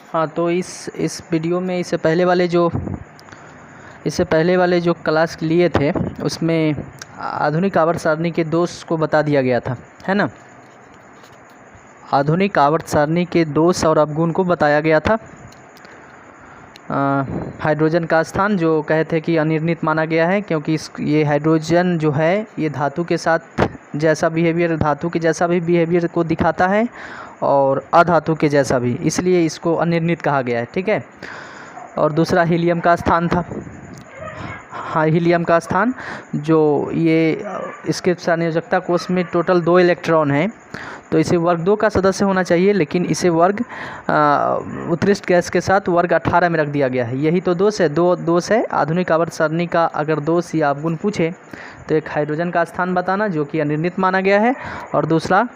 हाँ, तो इस वीडियो में इससे पहले वाले जो क्लास लिए थे उसमें आधुनिक आवर्त सारणी के दोष को बता दिया गया था, है ना। आधुनिक आवर्त सारणी के दोष और अवगुण को बताया गया था। हाइड्रोजन का स्थान जो कहे थे कि अनिर्णित माना गया है, क्योंकि ये हाइड्रोजन जो है ये धातु के साथ जैसा बिहेवियर, धातु के जैसा भी बिहेवियर को दिखाता है और अधातु के जैसा भी, इसलिए इसको अनिर्णित कहा गया है, ठीक है। और दूसरा हीलियम का स्थान था। हाँ, हीलियम का स्थान जो ये इसके संयोजकता कोष में टोटल 2 इलेक्ट्रॉन हैं, तो इसे वर्ग 2 का सदस्य होना चाहिए, लेकिन इसे वर्ग उत्कृष्ट गैस के साथ वर्ग 18 में रख दिया गया है। यही तो दोष है, 2 दोष है आधुनिक आवर्त सारणी का। अगर दोष या अवगुण पूछे तो एक हाइड्रोजन का स्थान बताना जो कि अनिर्णित माना गया है, और दूसरा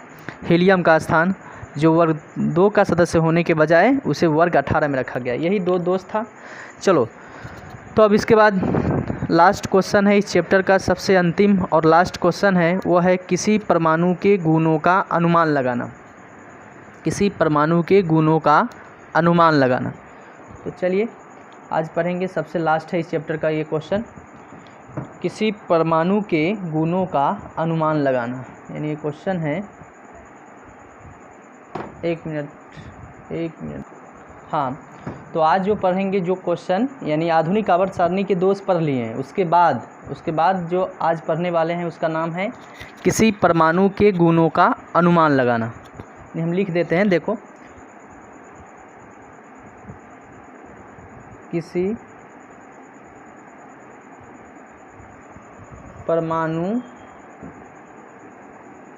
हीलियम का स्थान जो वर्ग 2 का सदस्य होने के बजाय उसे वर्ग 18 में रखा गया। यही 2 दोष था। चलो, तो अब इसके बाद लास्ट क्वेश्चन है इस चैप्टर का, सबसे अंतिम और लास्ट क्वेश्चन है, वो है किसी परमाणु के गुणों का अनुमान लगाना। किसी परमाणु के गुणों का अनुमान लगाना। तो चलिए आज पढ़ेंगे, सबसे लास्ट है इस चैप्टर का ये क्वेश्चन, किसी परमाणु के गुणों का अनुमान लगाना। यानी ये क्वेश्चन है, एक मिनट। हाँ, तो आज जो पढ़ेंगे जो क्वेश्चन, यानी आधुनिक आवर्त सारणी के दोष पढ़ लिए हैं, उसके बाद जो आज पढ़ने वाले हैं उसका नाम है किसी परमाणु के गुणों का अनुमान लगाना। हम लिख देते हैं, देखो, किसी परमाणु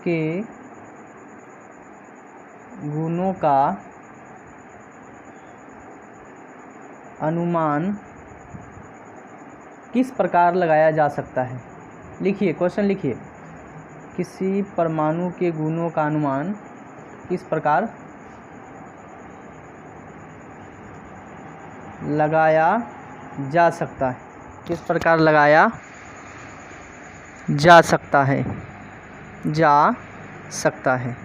के गुणों का अनुमान किस प्रकार लगाया जा सकता है। लिखिए, क्वेश्चन लिखिए, किसी परमाणु के गुणों का अनुमान किस प्रकार लगाया जा सकता है। किस प्रकार लगाया जा सकता है।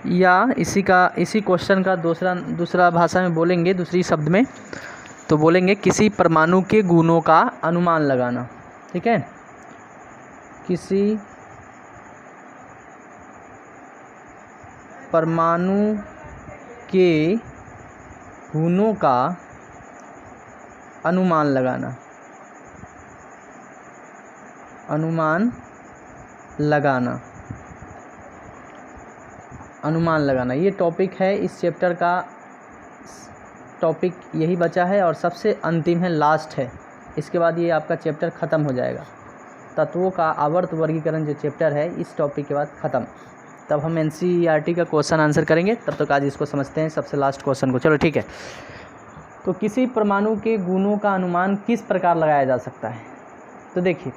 या इसी क्वेश्चन का दूसरा भाषा में बोलेंगे, दूसरी शब्द में तो बोलेंगे किसी परमाणु के गुणों का अनुमान लगाना, ठीक है। किसी परमाणु के गुणों का अनुमान लगाना। अनुमान लगाना ये टॉपिक है इस चैप्टर का। टॉपिक यही बचा है और सबसे अंतिम है, लास्ट है। इसके बाद ये आपका चैप्टर ख़त्म हो जाएगा। तत्वों का आवर्त वर्गीकरण जो चैप्टर है इस टॉपिक के बाद ख़त्म। तब हम NCERT का क्वेश्चन आंसर करेंगे, तब तक आज इसको समझते हैं, सबसे लास्ट क्वेश्चन को। चलो ठीक है, तो किसी परमाणु के गुणों का अनुमान किस प्रकार लगाया जा सकता है। तो देखिए,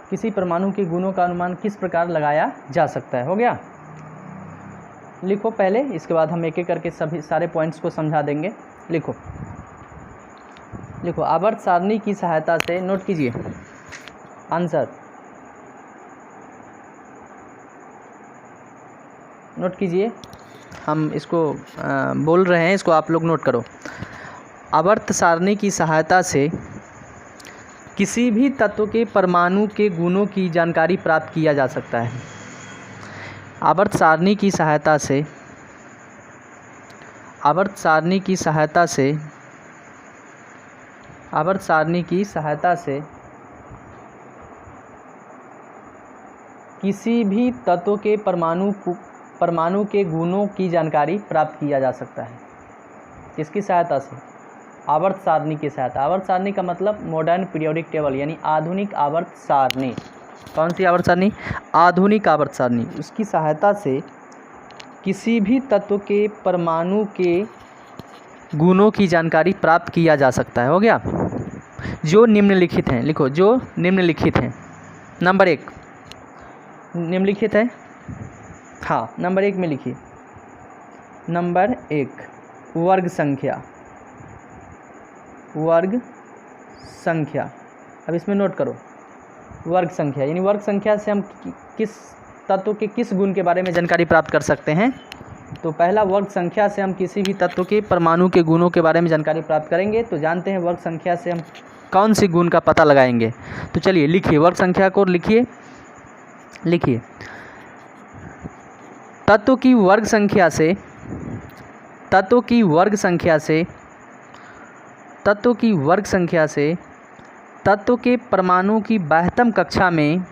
किसी परमाणु के गुणों का अनुमान किस प्रकार लगाया जा सकता है। हो गया, लिखो पहले, इसके बाद हम एक एक करके सारे पॉइंट्स को समझा देंगे। लिखो, आवर्त सारणी की सहायता से, नोट कीजिए आंसर, नोट कीजिए, हम इसको बोल रहे हैं, इसको आप लोग नोट करो। आवर्त सारणी की सहायता से किसी भी तत्व के परमाणु के गुणों की जानकारी प्राप्त किया जा सकता है। आवर्त सारणी की सहायता से किसी भी तत्व के परमाणु के गुणों की जानकारी प्राप्त किया जा सकता है। किसकी सहायता से? आवर्त सारणी की सहायता। आवर्त सारणी का मतलब मॉडर्न पीरियोडिक टेबल, यानी आधुनिक आवर्त सारणी। कौन सी आवर्त सारणी? आधुनिक आवर्त सारणी। उसकी सहायता से किसी भी तत्व के परमाणु के गुणों की जानकारी प्राप्त किया जा सकता है। हो गया, जो निम्नलिखित हैं। लिखो, जो निम्नलिखित हैं। नंबर 1 निम्नलिखित है। हाँ, नंबर 1 में लिखिए। नंबर 1 वर्ग संख्या। अब इसमें नोट करो, वर्ग संख्या, यानी वर्ग संख्या से हम किस तत्व के किस गुण के बारे में जानकारी प्राप्त कर सकते हैं? तो पहला वर्ग संख्या से हम किसी भी तत्व के परमाणु के गुणों के बारे में जानकारी प्राप्त करेंगे। तो जानते हैं वर्ग संख्या से हम कौन सी गुण का पता लगाएंगे। तो चलिए लिखिए, वर्ग संख्या को लिखिए। तत्व की वर्ग संख्या से तत्व के परमाणु की बाह्यतम कक्षा में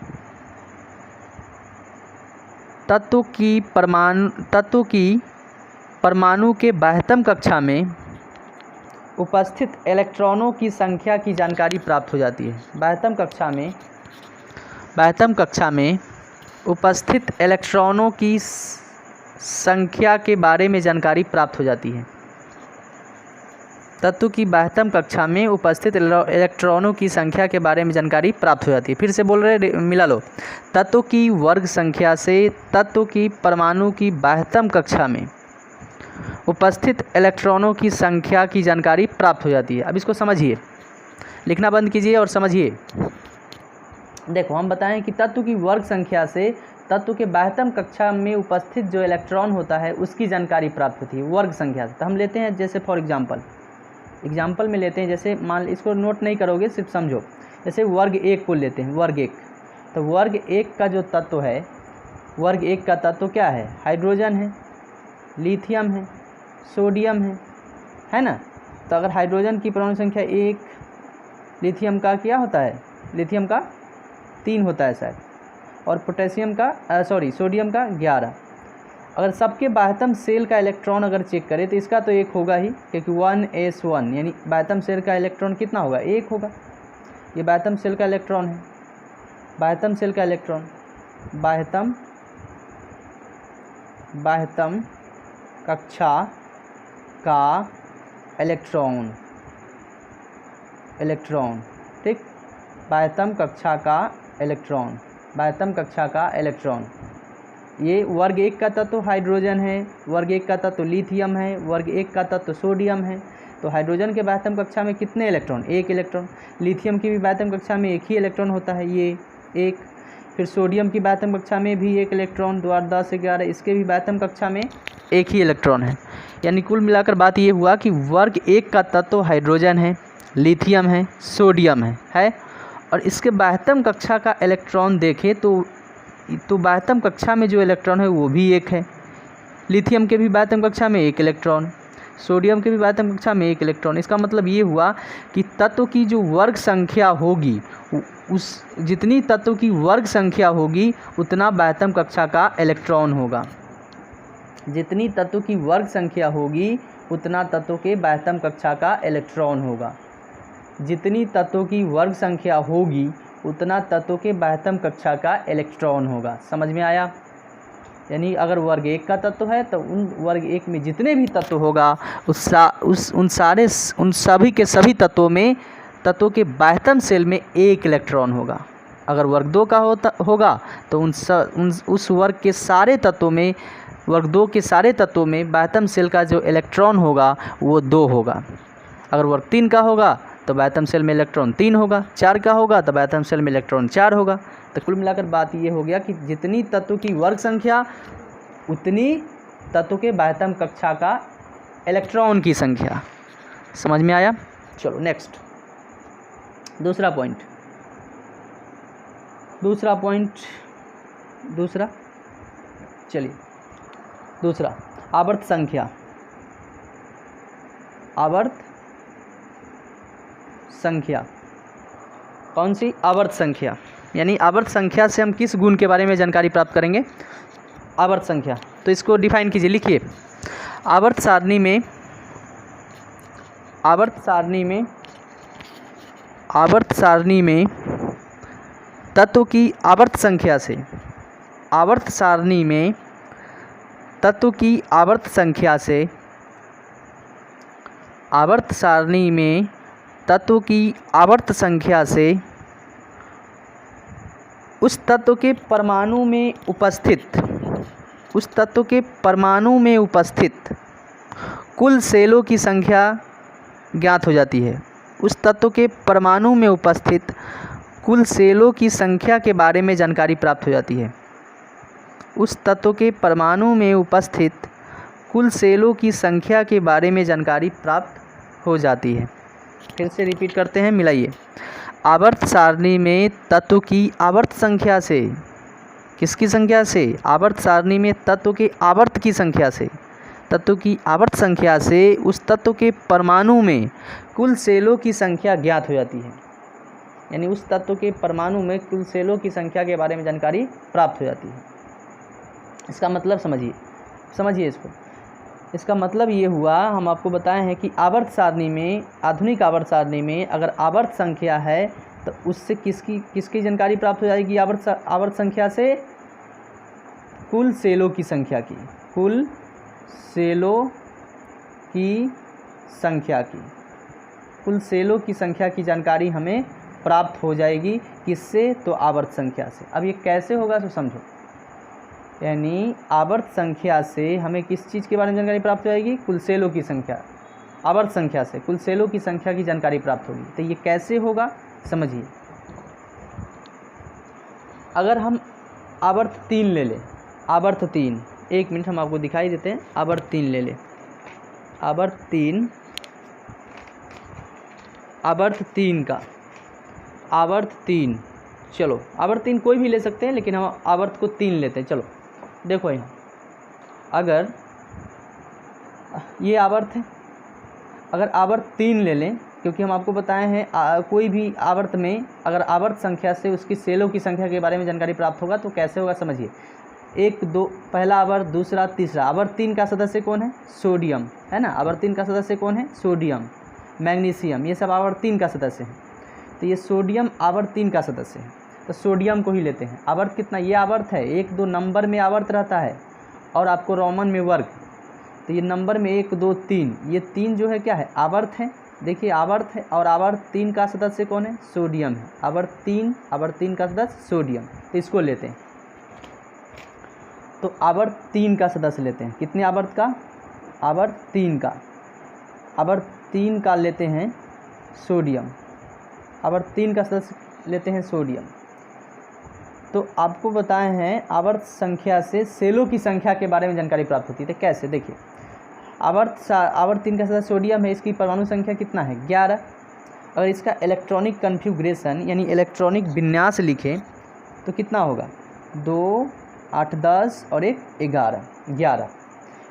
तत्व की परमाणु के बाह्यतम कक्षा में उपस्थित इलेक्ट्रॉनों की संख्या की जानकारी प्राप्त हो जाती है। बाह्यतम कक्षा में उपस्थित इलेक्ट्रॉनों की संख्या के बारे में जानकारी प्राप्त हो जाती है। तत्व की बाह्यतम कक्षा में उपस्थित इलेक्ट्रॉनों की संख्या के बारे में जानकारी प्राप्त हो जाती है। फिर से बोल रहे, मिला लो। तत्व की वर्ग संख्या से तत्व की परमाणु की बाह्यतम कक्षा में उपस्थित इलेक्ट्रॉनों की संख्या की जानकारी प्राप्त हो जाती है। अब इसको समझिए, लिखना बंद कीजिए और समझिए। देखो, हम बताएं कि तत्व की वर्ग संख्या से तत्व के बाह्यतम कक्षा में उपस्थित जो इलेक्ट्रॉन होता है उसकी जानकारी प्राप्त होती है वर्ग संख्या से। तो हम लेते हैं, जैसे फॉर एग्जाम्पल में लेते हैं, जैसे मान, इसको नोट नहीं करोगे, सिर्फ समझो। जैसे वर्ग 1 को लेते हैं, वर्ग 1। तो वर्ग 1 का जो तत्व है, वर्ग 1 का तत्व क्या है? हाइड्रोजन है, लिथियम है, सोडियम है ना। तो अगर हाइड्रोजन की परमाणु संख्या 1, लिथियम का क्या होता है? लिथियम का 3 होता है शायद, और सोडियम का 11। अगर सबके बाह्यतम सेल का इलेक्ट्रॉन अगर चेक करें तो इसका तो 1 होगा ही, क्योंकि 1s1 यानी बाह्यतम सेल का इलेक्ट्रॉन कितना होगा? 1 होगा। ये बाह्यतम सेल का इलेक्ट्रॉन है, बाह्यतम कक्षा का इलेक्ट्रॉन, ठीक, बाह्यतम कक्षा का इलेक्ट्रॉन। ये वर्ग 1 का तत्व हाइड्रोजन है, वर्ग 1 का तत्व लिथियम है, वर्ग 1 का तत्व सोडियम है। तो हाइड्रोजन के बाह्यतम कक्षा में कितने इलेक्ट्रॉन? 1 इलेक्ट्रॉन। लिथियम की भी बाह्यतम कक्षा में 1 ही इलेक्ट्रॉन होता है, ये 1। फिर सोडियम की बाह्यतम कक्षा में भी 1 इलेक्ट्रॉन, 2 8 10 11, इसके भी बाह्यतम कक्षा में 1 ही इलेक्ट्रॉन है। यानी कुल मिलाकर बात ये हुआ कि वर्ग 1 का तत्व हाइड्रोजन है, लिथियम है, सोडियम है। और इसके बाह्यतम कक्षा का इलेक्ट्रॉन देखें तो बाह्यतम कक्षा में जो इलेक्ट्रॉन है वो भी 1 है। लिथियम के भी बाह्यतम कक्षा में 1 इलेक्ट्रॉन, सोडियम के भी बाह्यतम कक्षा में 1 इलेक्ट्रॉन। इसका मतलब ये हुआ कि तत्व की जो वर्ग संख्या होगी, जितनी तत्व की वर्ग संख्या होगी उतना बाह्यतम कक्षा का इलेक्ट्रॉन होगा। जितनी तत्व की वर्ग संख्या होगी उतना तत्व के बाह्यतम कक्षा का इलेक्ट्रॉन होगा। जितनी तत्वों की वर्ग संख्या होगी उतना तत्व के बाह्यतम कक्षा का इलेक्ट्रॉन होगा। समझ में आया? यानी अगर वर्ग 1 का तत्व है तो उन वर्ग 1 में जितने भी तत्व होगा उन सभी के सभी तत्वों में तत्वों के बाह्यतम सेल में 1 इलेक्ट्रॉन होगा। अगर वर्ग 2 का होगा तो उस वर्ग के सारे तत्वों में, वर्ग 2 के सारे तत्वों में बाह्यतम सेल का जो इलेक्ट्रॉन होगा वो 2 होगा। अगर वर्ग 3 का होगा तो बाह्यतम सेल में इलेक्ट्रॉन 3 होगा। 4 का होगा तो बाह्यतम सेल में इलेक्ट्रॉन 4 होगा। तो कुल मिलाकर बात ये हो गया कि जितनी तत्व की वर्ग संख्या उतनी तत्व के बाह्यतम कक्षा का इलेक्ट्रॉन की संख्या। समझ में आया? चलो नेक्स्ट, दूसरा पॉइंट, चलिए दूसरा, आवर्त संख्या। कौन सी? आवर्त संख्या। यानी आवर्त संख्या से हम किस गुण के बारे में जानकारी प्राप्त करेंगे? आवर्त संख्या। तो इसको डिफाइन कीजिए, लिखिए। आवर्त सारणी में तत्व की आवर्त संख्या से उस तत्व के परमाणु में उपस्थित कुल सेलों की संख्या ज्ञात हो जाती है। उस तत्व के परमाणु में उपस्थित कुल सेलों की संख्या के बारे में जानकारी प्राप्त हो जाती है। उस तत्व के परमाणु में उपस्थित कुल सेलों की संख्या के बारे में जानकारी प्राप्त हो जाती है। फिर से रिपीट करते हैं, मिलाइए। आवर्त सारणी में तत्व की आवर्त संख्या से, किसकी संख्या से? आवर्त सारणी में तत्व के आवर्त की संख्या से, तत्व की आवर्त संख्या से उस तत्व के परमाणु में कुल सेलों की संख्या ज्ञात हो जाती है। यानी उस तत्व के परमाणु में कुल सेलों की संख्या के बारे में जानकारी प्राप्त हो जाती है। इसका मतलब समझिए इसको। इसका मतलब ये हुआ, हम आपको बताए हैं कि आवर्त सारणी में, आधुनिक आवर्त सारणी में अगर आवर्त संख्या है तो उससे किसकी जानकारी प्राप्त हो जाएगी? आवर्त संख्या से कुल सेलों की संख्या की, कुल सेलों की संख्या की, कुल सेलों की संख्या की जानकारी हमें प्राप्त हो जाएगी। किससे? तो आवर्त संख्या से। अब ये कैसे होगा तो समझो। यानी आवर्त संख्या से हमें किस चीज़ के बारे में जानकारी प्राप्त हो जाएगी? कुल सेलों की संख्या। आवर्त संख्या से कुल सेलों की संख्या की जानकारी प्राप्त होगी। तो ये कैसे होगा समझिए। अगर हम आवर्त 3 ले लें, आवर्त 3, 1 मिनट हम आपको दिखाई देते हैं। आवर्त 3 ले लें, आवर्त 3, आवर्त 3 का, आवर्त 3, चलो आवर्त 3 कोई भी ले सकते हैं, लेकिन हम आवर्त को 3 लेते हैं। चलो देखो यहाँ, अगर ये आवर्त है, अगर आवर्त 3 ले लें, क्योंकि हम आपको बताए हैं कोई भी आवर्त में अगर आवर्त संख्या से उसकी सेलों की संख्या के बारे में जानकारी प्राप्त होगा तो कैसे होगा समझिए। 1, 2, पहला आवर्त, दूसरा, तीसरा। आवर्त 3 का सदस्य कौन है? सोडियम, है ना। आवर्त 3 का सदस्य कौन है? सोडियम, मैग्नीशियम, ये सब आवर्त 3 का सदस्य हैं। तो ये सोडियम आवर्त 3 का सदस्य है, तो सोडियम को ही लेते हैं। आवर्त कितना? ये आवर्त है 1, 2 नंबर में आवर्त रहता है और आपको रोमन में वर्ग। तो ये नंबर में 1, 2, 3, ये 3 जो है क्या है? आवर्त है। देखिए आवर्त है, और आवर्त 3 का सदस्य कौन है? सोडियम है। आवर्त 3 का सदस्य सोडियम, तो इसको लेते हैं। तो आवर्त 3 का सदस्य लेते हैं। कितने आवर्त का? आवर्त 3 का, आवर्त 3 का लेते हैं सोडियम, आवर्त 3 का सदस्य लेते हैं सोडियम। तो आपको बताए हैं आवर्त संख्या से सेलों की संख्या के बारे में जानकारी प्राप्त होती है। तो कैसे? देखिए आवर्त 3 का सदस्य सोडियम है, इसकी परमाणु संख्या कितना है? 11। अगर इसका इलेक्ट्रॉनिक कन्फिग्रेशन यानी इलेक्ट्रॉनिक विन्यास लिखें तो कितना होगा? 2, 8, 10 और 1, 11।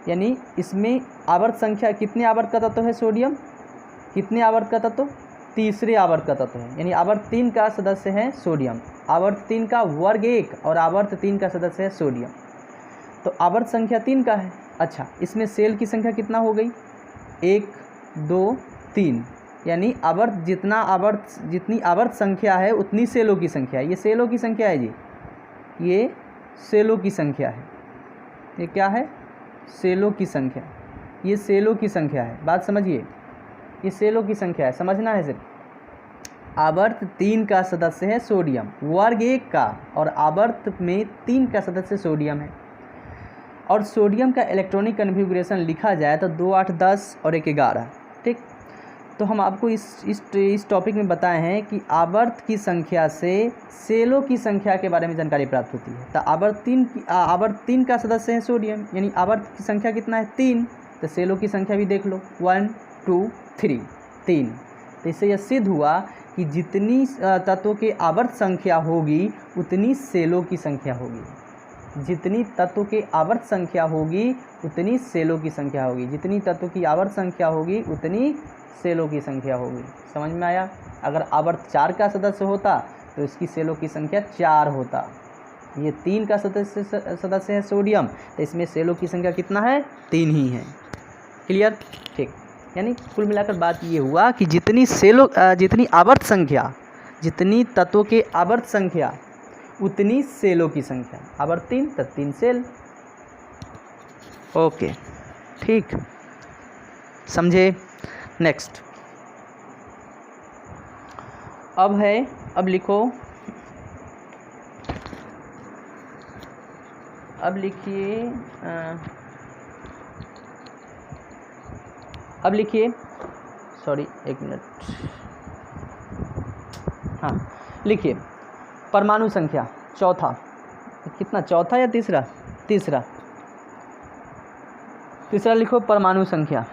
यानी इसमें आवर्त संख्या, कितने आवर्त का तत्व है सोडियम? कितने आवर्त का तत्व? तीसरे आवर्त का तत्व है। यानी आवर्त 3 का सदस्य है सोडियम, आवर्त 3 का वर्ग 1 और आवर्त 3 का सदस्य है सोडियम। तो आवर्त संख्या 3 का है। अच्छा, इसमें सेल की संख्या कितना हो गई? 1, 2, 3। यानी जितनी आवर्त संख्या है उतनी सेलों की संख्या है। ये सेलों की संख्या है जी, ये सेलों की संख्या है। ये क्या है? सेलों की संख्या। ये सेलों की संख्या है, बात समझिए। ये सेलों की संख्या है, समझना है सिर्फ। आवर्त 3 का सदस्य है सोडियम, वर्ग 1 का, और आवर्त में 3 का सदस्य सोडियम है। और सोडियम का इलेक्ट्रॉनिक कन्फिग्रेशन लिखा जाए तो 2, 8, 10 और 1, 11। ठीक, तो हम आपको इस टॉपिक में बताए हैं कि आवर्त की संख्या से सेलों की संख्या के बारे में जानकारी प्राप्त होती है। तो आवर्त 3 का सदस्य है सोडियम, यानी आवर्त की संख्या कितना है? 3। तो सेलों की संख्या भी देख लो, 1, 2, 3, 3। तो इससे यह सिद्ध हुआ कि जितनी तत्वों की आवर्त संख्या होगी उतनी सेलों की संख्या होगी। जितनी तत्वों की आवर्त संख्या होगी उतनी सेलों की संख्या होगी। जितनी तत्वों की आवर्त संख्या होगी उतनी सेलों की संख्या होगी। समझ में आया? अगर आवर्त 4 का सदस्य होता तो इसकी सेलों की संख्या 4 होता। ये 3 का सदस्य है सोडियम, तो इसमें सेलों की संख्या कितना है? 3 ही है। क्लियर? ठीक। यानी कुल मिलाकर बात ये हुआ कि जितनी आवर्त संख्या, जितनी तत्वों के आवर्त संख्या उतनी सेलों की संख्या। आवर्त 3 तो 3 सेल। ओके, ठीक, समझे? नेक्स्ट अब लिखो, अब लिखिए, सॉरी 1 मिनट, हाँ लिखिए परमाणु संख्या चौथा। कितना? चौथा या तीसरा? तीसरा। तीसरा लिखो परमाणु संख्या।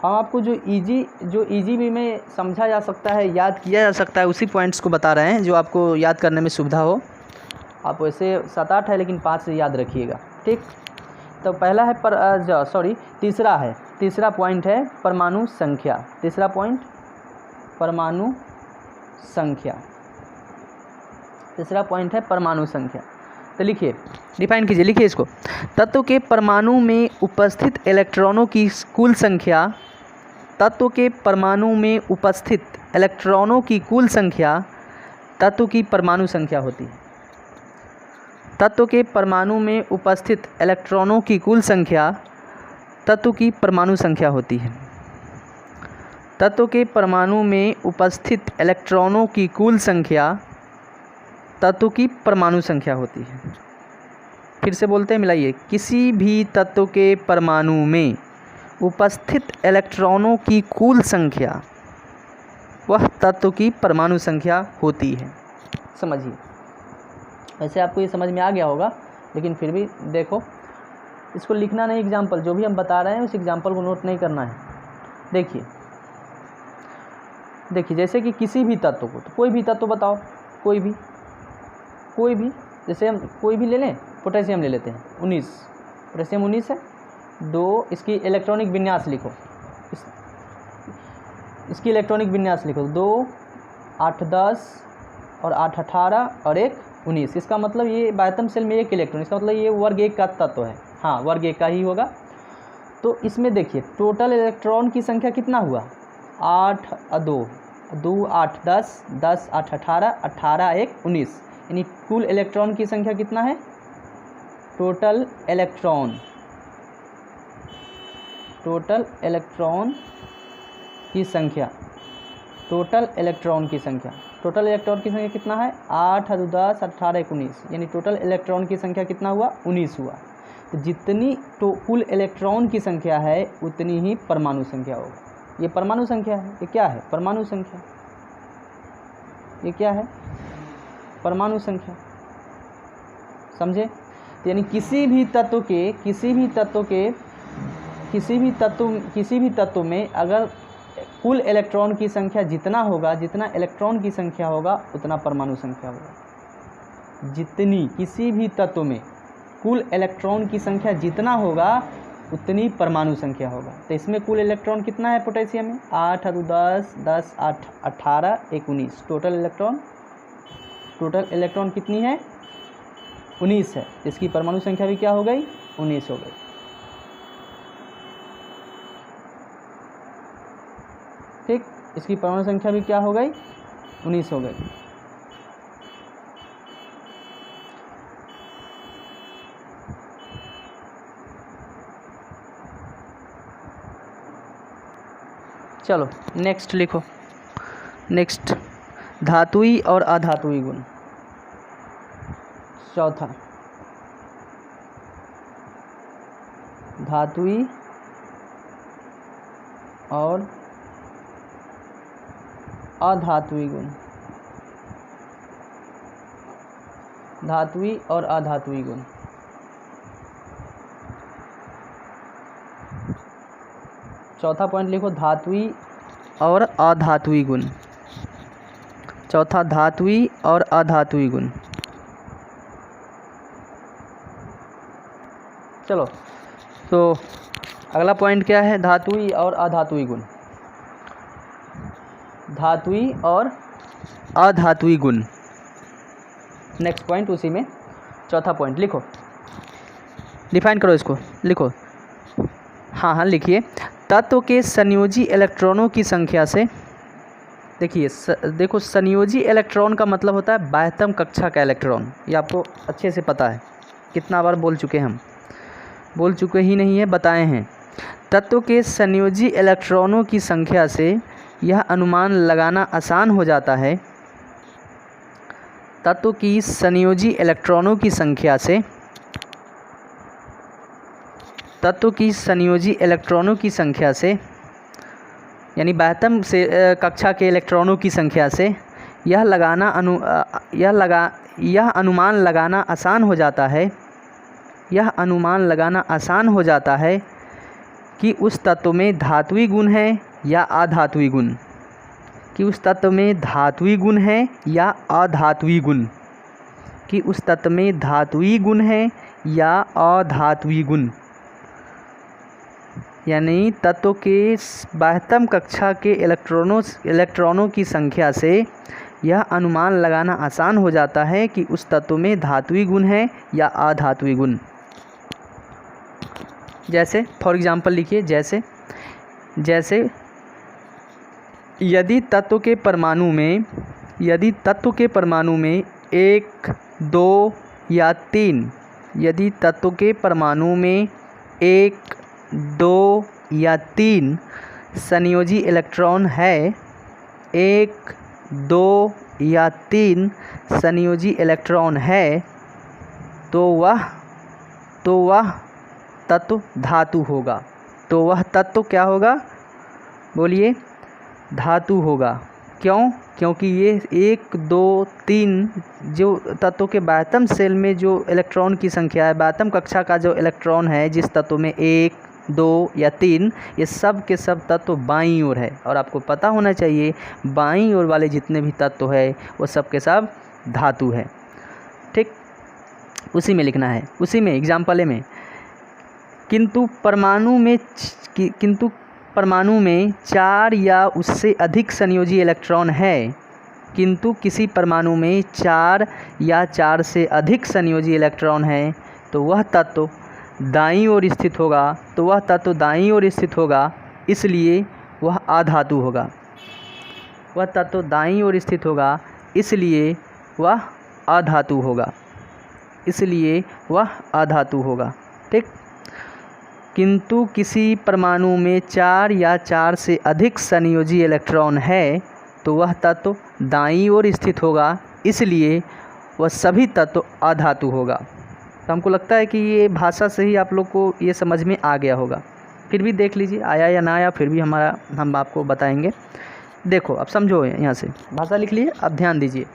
हम आपको जो इजी वे में समझा जा सकता है, याद किया जा सकता है, उसी पॉइंट्स को बता रहे हैं जो आपको याद करने में सुविधा हो। आप वैसे 7-8 है लेकिन 5 से याद रखिएगा, ठीक। तो पहला है तीसरा पॉइंट है परमाणु संख्या। तीसरा पॉइंट परमाणु संख्या, तीसरा पॉइंट है परमाणु संख्या। तो लिखिए, डिफाइन कीजिए, लिखिए इसको। तत्व के परमाणु में उपस्थित इलेक्ट्रॉनों की कुल संख्या, तत्व के परमाणु में उपस्थित इलेक्ट्रॉनों की कुल संख्या तत्व की परमाणु संख्या होती है। तत्व के परमाणु में उपस्थित इलेक्ट्रॉनों की कुल संख्या तत्व की परमाणु संख्या होती है। तत्व के परमाणु में उपस्थित इलेक्ट्रॉनों की कुल संख्या तत्व की परमाणु संख्या होती है। फिर से बोलते हैं, मिलाइए। किसी भी तत्व के परमाणु में उपस्थित इलेक्ट्रॉनों की कुल संख्या वह तत्व की परमाणु संख्या होती है। समझिए, वैसे आपको ये समझ में आ गया होगा, लेकिन फिर भी देखो, इसको लिखना नहीं, एग्जाम्पल जो भी हम बता रहे हैं उस एग्जाम्पल को नोट नहीं करना है। देखिए जैसे कि किसी भी तत्व को, तो कोई भी तत्व बताओ, कोई भी जैसे हम कोई भी ले लें, पोटेशियम ले लेते हैं 19, पोटेशियम 19 है। 2 इसकी इलेक्ट्रॉनिक विन्यास लिखो, इसकी इलेक्ट्रॉनिक विन्यास लिखो, 2 8 10 और 8 18 और 1 19। इसका मतलब ये बाह्यतम सेल में 1 इलेक्ट्रॉन, इसका मतलब ये वर्ग 1 का तत्व है। हाँ, वर्ग 1 का ही होगा। तो इसमें देखिए टोटल इलेक्ट्रॉन की संख्या कितना हुआ, 8 2 2 8 10 10 8 18 18 1 19, यानी कुल इलेक्ट्रॉन की संख्या कितना है, टोटल इलेक्ट्रॉन की संख्या, टोटल इलेक्ट्रॉन की संख्या कितना है, 8 10 18 1 19, यानी टोटल इलेक्ट्रॉन की संख्या कितना हुआ, 19 हुआ। तो जितनी तो कुल इलेक्ट्रॉन की संख्या है उतनी ही परमाणु संख्या होगी। ये परमाणु संख्या है। ये क्या है, परमाणु संख्या। ये क्या है, परमाणु संख्या। समझे? तो यानी किसी भी तत्व में अगर कुल इलेक्ट्रॉन की संख्या जितना इलेक्ट्रॉन की संख्या होगा उतना परमाणु संख्या होगा। किसी भी तत्व में कुल इलेक्ट्रॉन की संख्या जितना होगा उतनी परमाणु संख्या होगा। तो इसमें कुल इलेक्ट्रॉन कितना है पोटेशियम में, 8 10 10 8 18 1 19। टोटल इलेक्ट्रॉन कितनी है, 19 है। इसकी परमाणु संख्या भी क्या हो गई, 19 हो गई। ठीक, इसकी परमाणु संख्या भी क्या हो गई, 19 हो गई। चलो नेक्स्ट लिखो। नेक्स्ट धातुई और अधातुई गुण। चौथा धातुई और अधातुई गुण। धातुई और अधातुई गुण। चौथा पॉइंट लिखो, धातुई और अधातुई गुण। चौथा धातुई और अधातुई गुण। चलो, तो अगला पॉइंट क्या है, धातुई और अधातुई गुण। धातुई और अधातुई गुण, नेक्स्ट पॉइंट उसी में चौथा पॉइंट लिखो, डिफाइन करो इसको, लिखो। हाँ लिखिए। तत्व के संयोजी इलेक्ट्रॉनों की संख्या से, देखिए देखो, संयोजी इलेक्ट्रॉन का मतलब होता है बाह्यतम कक्षा का इलेक्ट्रॉन। ये आपको अच्छे से पता है, कितना बार बोल चुके हम, बोल चुके ही नहीं है, बताए हैं। तत्व के संयोजी इलेक्ट्रॉनों की संख्या से यह अनुमान लगाना आसान हो जाता है। तत्व की संयोजी इलेक्ट्रॉनों की संख्या से, तत्व की संयोजी इलेक्ट्रॉनों की संख्या से, यानी बाह्यतम से कक्षा के इलेक्ट्रॉनों की संख्या से यह अनुमान लगाना आसान हो जाता है यह अनुमान लगाना आसान हो जाता है कि उस तत्व में धात्विक गुण है या अधात्विक गुण, कि उस तत्व में धात्विक गुण है या अधात्विक गुण, कि उस तत्व में धात्विक गुण है या अधात्विक गुण। यानी तत्व के बाह्यतम कक्षा के इलेक्ट्रॉनों की संख्या से यह अनुमान लगाना आसान हो जाता है कि उस तत्व में धात्विक गुण है या अधात्विक गुण। जैसे फॉर एग्जांपल लिखिए, जैसे यदि तत्व के परमाणु में 1, 2 या 3, यदि तत्व के परमाणु में 1, 2 या 3 संयोजी इलेक्ट्रॉन है, 1, 2 या 3 संयोजी इलेक्ट्रॉन है, तो वह तत्व धातु होगा। तो वह तत्व क्या होगा? बोलिए, धातु होगा। क्यों? क्योंकि ये 1, 2, 3 जो तत्व के बाह्यतम सेल में जो इलेक्ट्रॉन की संख्या है, बाह्यतम कक्षा का जो इलेक्ट्रॉन है जिस तत्व में 1, 2 या 3, ये सब के सब तत्व बाईं ओर है। और आपको पता होना चाहिए बाईं ओर वाले जितने भी तत्व है वो सब के सब धातु है। ठीक, उसी में लिखना है, उसी में एग्जाम्पल में। किंतु परमाणु में 4 या उससे अधिक संयोजी इलेक्ट्रॉन है, किंतु किसी परमाणु में 4 या 4 से अधिक संयोजी इलेक्ट्रॉन है, तो वह तत्व दाईं ओर स्थित होगा, इसलिए वह अधातु होगा। वह तत्व दाईं ओर स्थित होगा, इसलिए वह अधातु होगा। ठीक, किंतु किसी परमाणु में 4 या 4 से अधिक संयोजी इलेक्ट्रॉन है, तो वह तत्व दाईं ओर स्थित होगा, इसलिए वह सभी तत्व अधातु होगा। तो हमको लगता है कि ये भाषा से ही आप लोग को ये समझ में आ गया होगा। फिर भी देख लीजिए, आया या ना आया, फिर भी हम आपको बताएंगे। देखो अब समझो, यहाँ से भाषा लिख लिए, अब ध्यान दीजिए,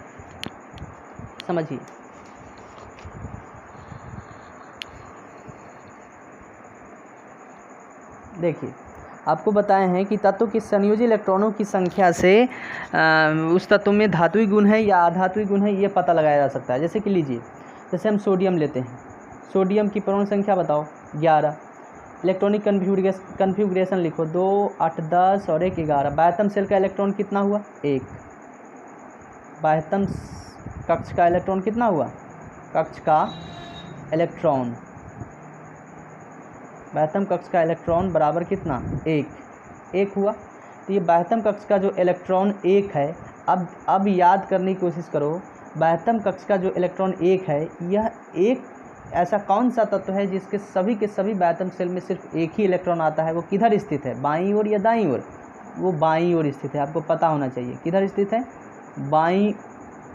समझिए। देखिए, आपको बताए हैं कि तत्व की संयोजी इलेक्ट्रॉनों की संख्या से उस तत्व में धात्विक गुण है या अधात्विक गुण है ये पता लगाया जा सकता है। जैसे कि लीजिए, जैसे हम सोडियम लेते हैं, सोडियम की परमाणु संख्या बताओ 11, इलेक्ट्रॉनिक कन्फिग्रेशन लिखो 2, 8, 10 और 1, 11। बाह्यतम सेल का इलेक्ट्रॉन कितना हुआ? 1। बाह्यतम कक्ष का इलेक्ट्रॉन कितना हुआ? कक्ष का इलेक्ट्रॉन, बाह्यतम कक्ष का इलेक्ट्रॉन बराबर कितना? 1 हुआ। तो ये बाह्यतम कक्ष का जो इलेक्ट्रॉन 1 है, अब याद करने की कोशिश करो, बाह्यतम कक्ष का जो इलेक्ट्रॉन 1 है, यह एक ऐसा कौन सा तत्व है जिसके सभी के सभी बाह्यतम सेल में सिर्फ एक ही इलेक्ट्रॉन आता है? वो किधर स्थित है, बाईं ओर या दाईं ओर? वो बाईं ओर स्थित है, आपको पता होना चाहिए। किधर स्थित है? बाईं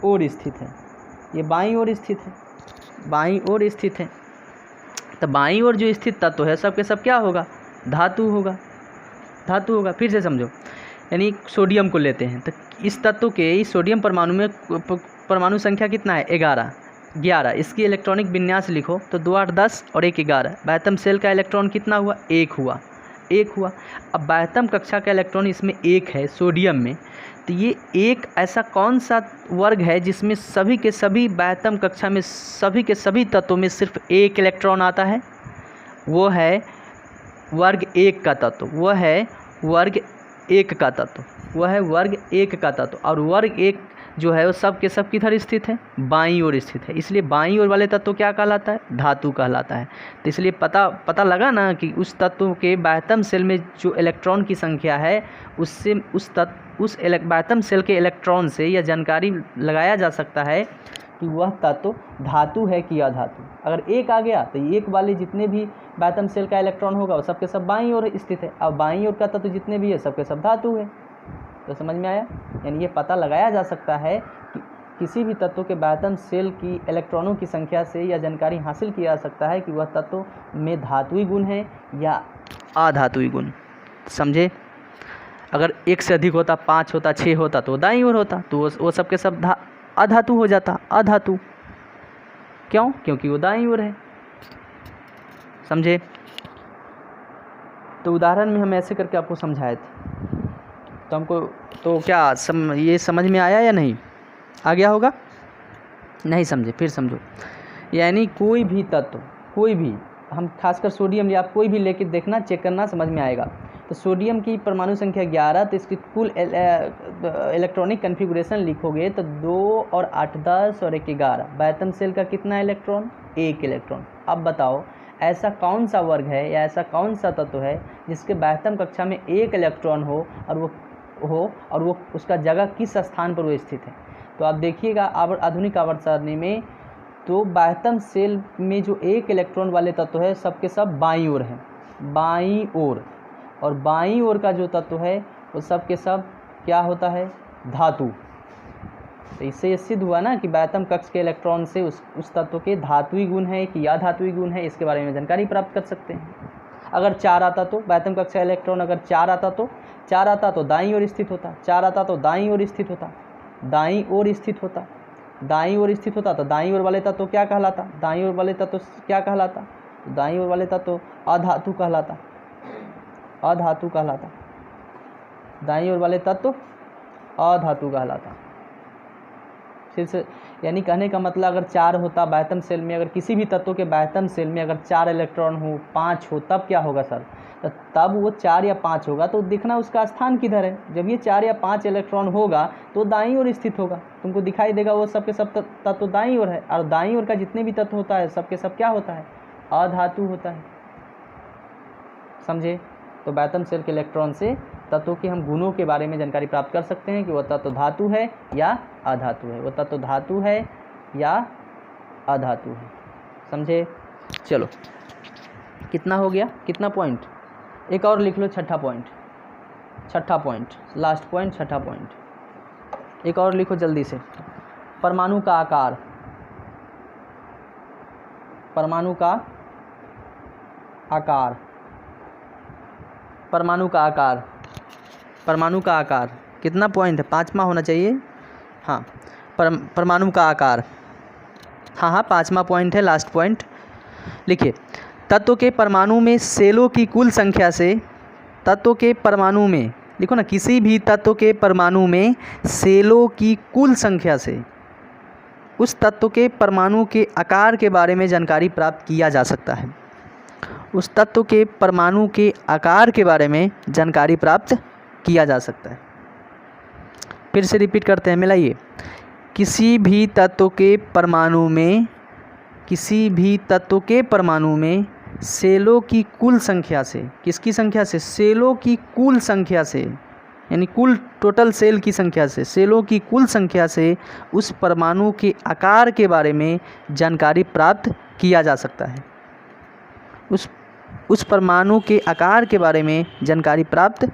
ओर स्थित है। ये बाईं ओर स्थित है, बाईं ओर स्थित है। तो बाईं ओर जो स्थित तत्व है सब के सब क्या होगा? धातु होगा, धातु होगा। फिर से समझो, यानी सोडियम को लेते हैं, तो इस तत्व के इस सोडियम परमाणु में परमाणु संख्या कितना है? 11। इसकी इलेक्ट्रॉनिक विन्यास लिखो तो 2, 8, 10 और 1, 11। बाह्यतम सेल का इलेक्ट्रॉन कितना हुआ? 1 हुआ। अब बाह्यतम कक्षा का इलेक्ट्रॉन इसमें 1 है सोडियम में, तो ये एक ऐसा कौन सा वर्ग है जिसमें सभी के सभी बाह्यतम कक्षा में सभी के सभी तत्वों में सिर्फ 1 इलेक्ट्रॉन आता है? वो है वर्ग 1 का तत्व, वह है वर्ग 1 का तत्व, वह है वर्ग 1 का तत्व। और वर्ग 1 जो है वो सब के सब किधर स्थित है? बाईं ओर स्थित है। इसलिए बाईं ओर वाले तत्व क्या कहलाता है? धातु कहलाता है। तो इसलिए पता लगा ना कि उस तत्व के बाह्यतम सेल में जो इलेक्ट्रॉन की संख्या है, उससे उस बाह्यतम सेल के इलेक्ट्रॉन से यह जानकारी लगाया जा सकता है कि वह तत्व धातु है कि अधातु। अगर 1 आ गया तो 1 वाले जितने भी बाह्यतम सेल का इलेक्ट्रॉन होगा वो सब के सब बाईं ओर स्थित है। अब बाईं ओर का तत्व जितने भी है सब के सब धातु है। तो समझ में आया? यानी ये पता लगाया जा सकता है कि किसी भी तत्व के बाह्यतम सेल की इलेक्ट्रॉनों की संख्या से यह जानकारी हासिल किया जा सकता है कि वह तत्व में धातुई गुण है या अधातुई गुण। समझे? अगर 1 से अधिक होता, 5 होता, 6 होता तो दाईं ओर होता, तो वो सब के सब अधातु हो जाता। अधातु क्यों? क्योंकि वो दाईं ओर है। समझे। तो उदाहरण में हम ऐसे करके आपको समझाए थे, तो हमको तो क्या ये समझ में आया या नहीं? आ गया होगा? नहीं समझे फिर समझो। यानी कोई भी तत्व, कोई भी, हम खासकर सोडियम या आप कोई भी लेके देखना, चेक करना, समझ में आएगा। तो सोडियम की परमाणु संख्या 11, तो इसकी कुल इलेक्ट्रॉनिक कन्फिगुरेशन लिखोगे तो 2 और 8 10 और 1 11। बैतम सेल का कितना इलेक्ट्रॉन? 1 इलेक्ट्रॉन। अब बताओ ऐसा कौन सा वर्ग है या ऐसा कौन सा तत्व है जिसके बैतम कक्षा में 1 इलेक्ट्रॉन हो और वो उसका जगह किस स्थान पर वो स्थित है? तो आप देखिएगा आधुनिक आवर्त सारणी में, तो बैतम सेल में जो 1 इलेक्ट्रॉन वाले तत्व है सबके सब बाईं ओर हैं, बाईं ओर। और बाईं ओर का जो तत्व है वो सब के सब क्या होता है? धातु। तो इससे ये सिद्ध हुआ ना कि बैतम कक्ष के इलेक्ट्रॉन से उस तत्व के धातुई गुण है कि अधातुई गुण है, इसके बारे में जानकारी प्राप्त कर सकते हैं। अगर 4 आता तो बैतम कक्ष का इलेक्ट्रॉन अगर 4 आता तो दाईं ओर स्थित होता, 4 आता तो दाईं ओर स्थित होता, दाईं ओर स्थित होता, दाईं ओर स्थित होता। तो दाईं ओर वाले तत्व क्या कहलाता? दाईं ओर वाले तत्व क्या कहलाता? दाईं ओर वाले तत्व अधातु कहलाता, अधातु कहलाता। दाईं ओर वाले तत्व अधातु कहलाता। फिर से यानी कहने का मतलब अगर 4 होता बैतम सेल में, अगर किसी भी तत्व के बैतम सेल में अगर 4 इलेक्ट्रॉन हो, 5 हो, तब क्या होगा सर? तो तब वो 4 या 5 होगा, तो देखना उसका स्थान किधर है। जब ये 4 या 5 इलेक्ट्रॉन होगा तो दाईं ओर स्थित होगा, तुमको दिखाई देगा वो सब के सब तत्व दाईं ओर है। और दाईं ओर का जितने भी तत्व होता है सब के सब क्या होता है? अधातु होता है, समझे। तो बैतम सेल के इलेक्ट्रॉन से तत्वों के हम गुणों के बारे में जानकारी प्राप्त कर सकते हैं कि वह तत्व धातु है या अधातु है, वह तत्व धातु है या अधातु है, समझे। चलो कितना हो गया, कितना पॉइंट? एक और लिख लो, छठा पॉइंट, लास्ट पॉइंट, छठा पॉइंट। एक और लिखो जल्दी से। परमाणु का आकार, परमाणु का आकार, परमाणु का आकार, परमाणु का आकार कितना पॉइंट है? 5वां होना चाहिए। हाँ, परमाणु का आकार, हाँ 5वां पॉइंट है, लास्ट पॉइंट। लिखिए, तत्व के परमाणु में सेलों की कुल संख्या से, तत्व के परमाणु में, लिखो ना, किसी भी तत्व के परमाणु में सेलों की कुल संख्या से उस तत्व के परमाणु के आकार के बारे में जानकारी प्राप्त किया जा सकता है। उस तत्व के परमाणु के आकार के बारे में जानकारी प्राप्त किया जा सकता है। फिर से रिपीट करते हैं, मिलाइए। किसी भी तत्व के परमाणु में, किसी भी तत्व के परमाणु में सेलों की कुल संख्या से, किसकी संख्या से? सेलों की कुल संख्या से, यानी कुल टोटल सेल की संख्या से, सेलों की कुल संख्या से उस परमाणु के आकार के बारे में जानकारी प्राप्त किया जा सकता है। उस परमाणु के आकार के बारे में जानकारी प्राप्त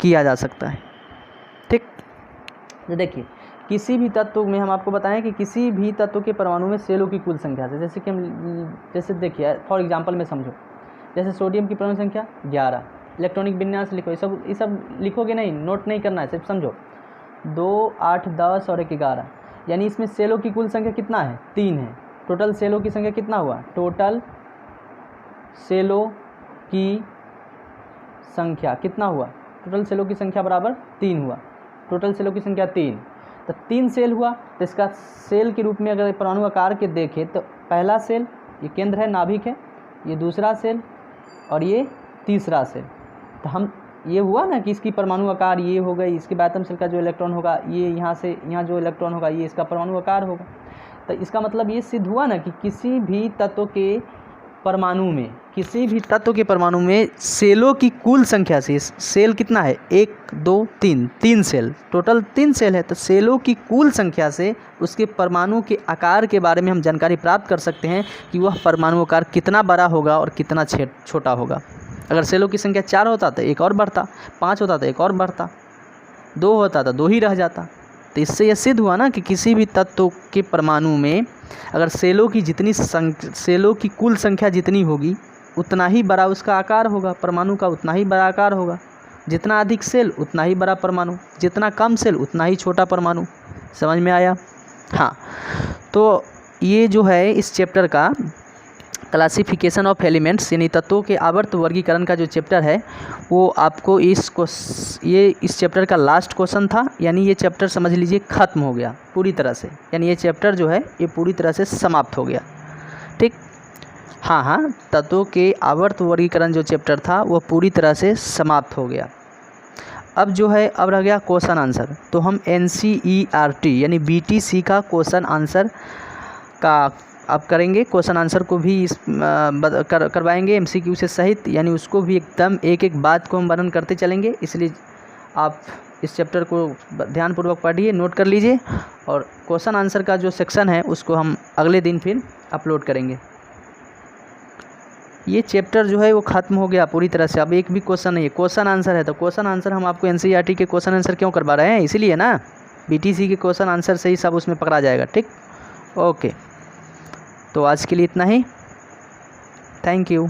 किया जा सकता है। ठीक, तो देखिए, किसी भी तत्व में हम आपको बताएं कि किसी भी तत्व के परमाणु में सेलों की कुल संख्या से, जैसे कि हम, जैसे देखिए फॉर एग्जांपल में समझो, जैसे सोडियम की परमाणु संख्या 11, इलेक्ट्रॉनिक विन्यास लिखो, ये सब लिखोगे नहीं, नोट नहीं करना है, सिर्फ समझो। 2 8 10 और 1 11, यानी इसमें सेलों की कुल संख्या कितना है? 3 है। टोटल सेलों की संख्या कितना हुआ? टोटल सेलों की संख्या कितना हुआ? टोटल सेलों की संख्या बराबर 3 हुआ। टोटल सेलों की संख्या 3, तो 3 सेल हुआ। तो इसका सेल के रूप में अगर परमाणु आकार के देखें तो पहला सेल ये केंद्र है, नाभिक है, ये दूसरा सेल और ये तीसरा सेल। तो हम ये हुआ ना कि इसकी परमाणु आकार ये हो गई, इसके बैतम सेल का जो इलेक्ट्रॉन होगा ये यहाँ से यहाँ जो इलेक्ट्रॉन होगा ये इसका परमाणु आकार होगा। तो इसका मतलब ये सिद्ध हुआ ना कि किसी भी तत्व के परमाणु में, किसी भी तत्व के परमाणु में सेलों की कुल संख्या से, सेल कितना है? 1 2 3, 3 सेल, टोटल 3 सेल है। तो सेलों की कुल संख्या से उसके परमाणु के आकार के बारे में हम जानकारी प्राप्त कर सकते हैं कि वह परमाणु आकार कितना बड़ा होगा और कितना छोटा होगा। अगर सेलों की संख्या 4 होता तो 1 और बढ़ता, 5 होता तो 1 और बढ़ता, 2 होता तो 2 ही रह जाता। तो इससे यह सिद्ध हुआ ना कि किसी भी तत्व के परमाणु में अगर सेलों की कुल संख्या जितनी होगी उतना ही बड़ा उसका आकार होगा, परमाणु का उतना ही बड़ा आकार होगा। जितना अधिक सेल उतना ही बड़ा परमाणु, जितना कम सेल उतना ही छोटा परमाणु। समझ में आया? हाँ, तो ये जो है इस चैप्टर का क्लासिफिकेशन ऑफ एलिमेंट्स यानी तत्वों के आवर्त वर्गीकरण का जो चैप्टर है वो आपको इस चैप्टर का लास्ट क्वेश्चन था। यानी ये चैप्टर समझ लीजिए ख़त्म हो गया पूरी तरह से, यानी ये चैप्टर जो है ये पूरी तरह से समाप्त हो गया। ठीक, हाँ, तत्वों के आवर्त वर्गीकरण जो चैप्टर था वो पूरी तरह से समाप्त हो गया। अब जो है अब रह गया क्वेश्चन आंसर। तो हम NCERT यानी BTC का क्वेश्चन आंसर का अब करेंगे, क्वेश्चन आंसर को भी करवाएंगे MCQ से सहित, यानी उसको भी एकदम एक एक बात को हम वर्णन करते चलेंगे। इसलिए आप इस चैप्टर को ध्यानपूर्वक पढ़िए, नोट कर लीजिए, और क्वेश्चन आंसर का जो सेक्शन है उसको हम अगले दिन फिर अपलोड करेंगे। ये चैप्टर जो है वो ख़त्म हो गया पूरी तरह से। अब एक भी क्वेश्चन नहीं है, क्वेश्चन आंसर है। तो क्वेश्चन आंसर हम आपको NCERT के क्वेश्चन आंसर क्यों करवा रहे हैं, इसीलिए ना, BTC के क्वेश्चन आंसर से ही सब उसमें पकड़ा जाएगा। ठीक, ओके, तो आज के लिए इतना ही। Thank you.